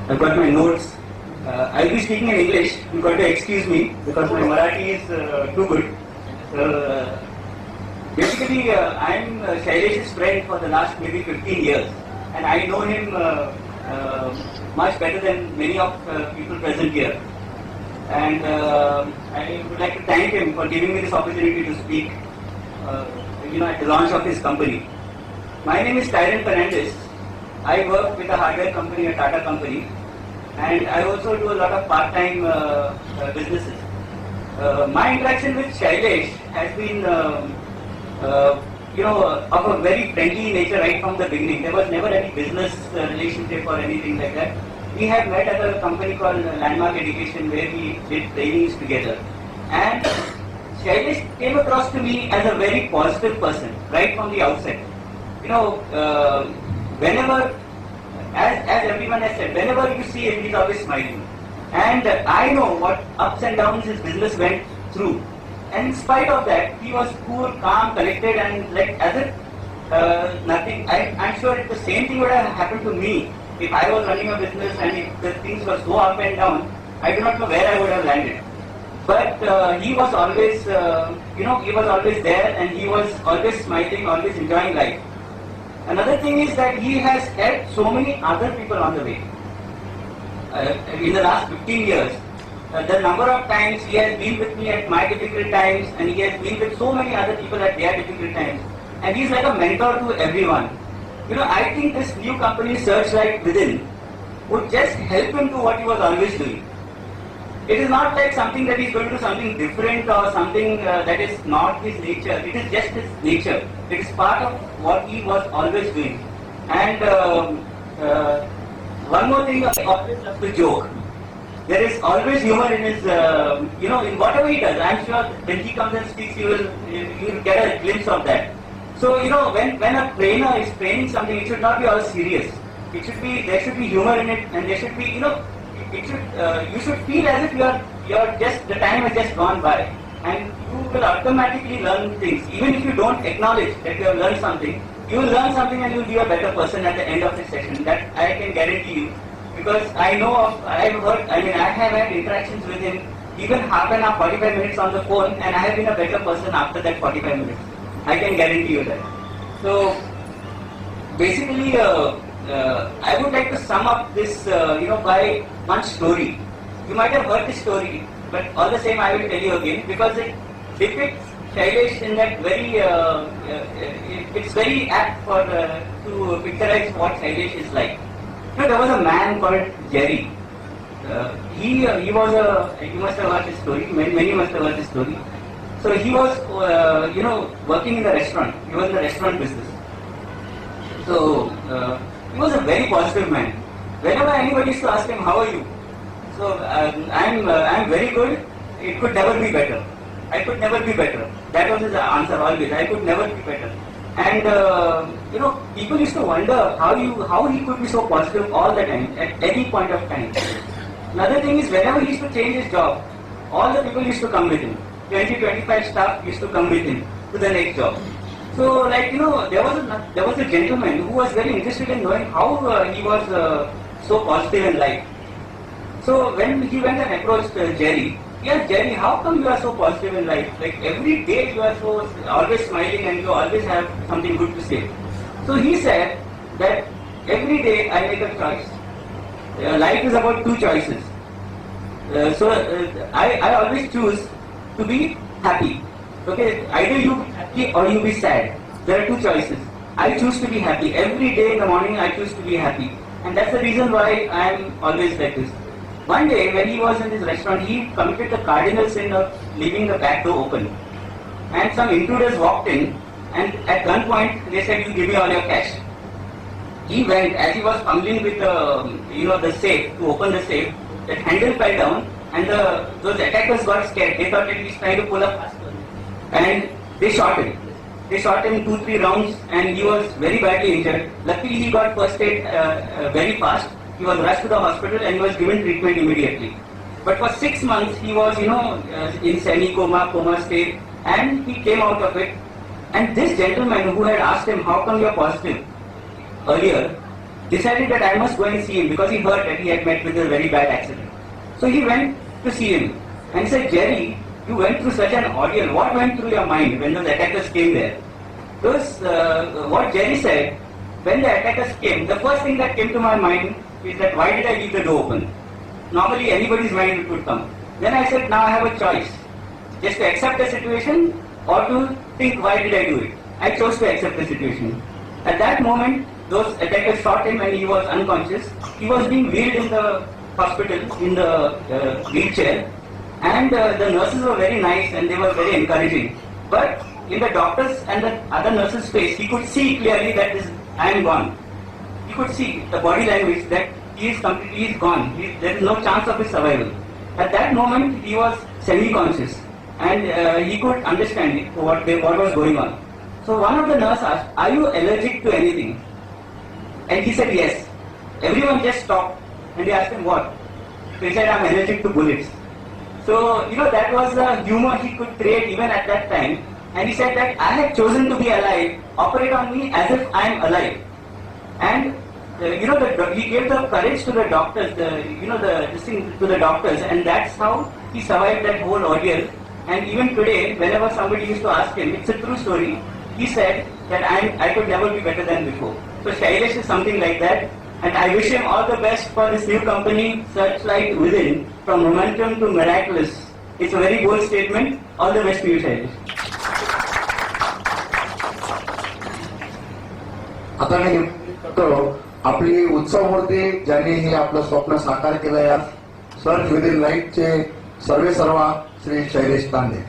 I've got my notes. I'll be speaking in English. You've got to excuse me because my Marathi is too good. Basically, I'm Shailesh's friend for the last maybe 15 years, and I know him much better than many of people present here. And I would like to thank him for giving me this opportunity to speak, at the launch of his company. My name is TYRONE Fernandes. I work with a hardware company, a Tata company, and I also do a lot of part-time businesses. My interaction with Shailesh has been, of a very friendly nature right from the beginning. There was never any business relationship or anything like that. We had met at a company called Landmark Education where we did trainings together. And Shailesh came across to me as a very positive person right from the outset. Whenever, as everyone has said, whenever you see him, he's always smiling. And I know what ups and downs his business went through. And in spite of that, he was cool, calm, collected, and like as if nothing. I'm sure the same thing would have happened to me if I was running a business and if the things were so up and down. I do not know where I would have landed. But he was always, he was always there, and he was always smiling, always enjoying life. Another thing is that he has helped so many other people on the way. In the last 15 years, the number of times he has been with me at my difficult times, and he has been with so many other people at their difficult times. And he's like a mentor to everyone. I think this new company, Searchlight Within, would just help him do what he was always doing. It is not like something that he's going to do something different or something that is not his nature. It is just his nature. It is part of what he was always doing. And one more thing, I always love to joke. There is always humor in his, in whatever he does. I'm sure when he comes and speaks, you will get a glimpse of that. So, when a trainer is training something, it should not be all serious. There should be humor in it, and there should be, you should feel as if the time has just gone by, and you will automatically learn things. Even if you don't acknowledge that you have learned something, you will learn something and you will be a better person at the end of the session. That I can guarantee you. Because I have had interactions with him, even half an hour, 45 minutes on the phone, and I have been a better person after that 45 minutes. I can guarantee you that. So, basically, I would like to sum up this, by one story. You might have heard this story, but all the same I will tell you again, because it depicts Shailesh in that very, it's very apt to picturize what Shailesh is like. There was a man called Jerry. He was you must have heard this story, many must have heard this story. So he was, working in the restaurant. He was in the restaurant business. So he was a very positive man. Whenever anybody used to ask him, how are you? So I'm very good. It could never be better. I could never be better. That was his answer always. I could never be better. And people used to wonder how he could be so positive all the time, at any point of time. Another thing is, whenever he used to change his job, all the people used to come with him. 20-25 staff used to come with him to the next job. So, there was a gentleman who was very interested in knowing how he was so positive in life. So when he went and approached Jerry, "Yes, Jerry, how come you are so positive in life? Like every day you are so always smiling and you always have something good to say." So he said that every day I make a choice. Life is about two choices. I always choose to be happy. Okay, either you be happy or you be sad. There are two choices. I choose to be happy. Every day in the morning I choose to be happy. And that's the reason why I am always like this. One day when he was in this restaurant, he committed the cardinal sin of leaving the back door open. And some intruders walked in, and at gunpoint they said, "You give me all your cash." He went, as he was fumbling with the safe, to open the safe, that handle fell down, and those attackers got scared. They thought that he's trying to pull a fast one. And they shot him. They shot him 2-3 rounds, and he was very badly injured. Luckily he got first aid very fast. He was rushed to the hospital and he was given treatment immediately. But for 6 months he was, in semi-coma state, and he came out of it. And this gentleman who had asked him, "How come you are positive?" earlier, decided that I must go and see him because he heard that he had met with a very bad accident. So he went to see him and said, Jerry, you went through such an ordeal. What went through your mind when those attackers came there? Because what Jerry said, when the attackers came, the first thing that came to my mind is that why did I leave the door open? Normally anybody's mind would come. Then I said, now I have a choice. Just to accept the situation or to think why did I do it. I chose to accept the situation. At that moment, those attackers shot him and he was unconscious. He was being wheeled in the hospital in the wheelchair, and the nurses were very nice and they were very encouraging. But in the doctors and the other nurses' face, he could see clearly that I am gone. He could see the body language that he is completely gone. There is no chance of his survival. At that moment, he was semi-conscious and he could understand what was going on. So one of the nurses asked, are you allergic to anything? And he said yes. Everyone just stopped and they asked him what? So he said, I'm allergic to bullets. So, that was the humor he could create even at that time. And he said that I had chosen to be alive, operate on me as if I am alive. And, he gave the courage to the doctors, to the doctors, and that's how he survived that whole ordeal. And even today, whenever somebody used to ask him, it's a true story, he said that I could never be better than before. So Shailesh is something like that. And I wish him all the best for this new company, Searchlight Within, from momentum to miraculous. It's a very bold statement. All the best to you, Shailesh. आता मी करतो आपली उत्सव मूर्ती ज्यांनी हे आपलं स्वप्न साकार केलं या सर्च विदिन लाईटचे सर्वे सर्वा श्री शैलेश तांडे.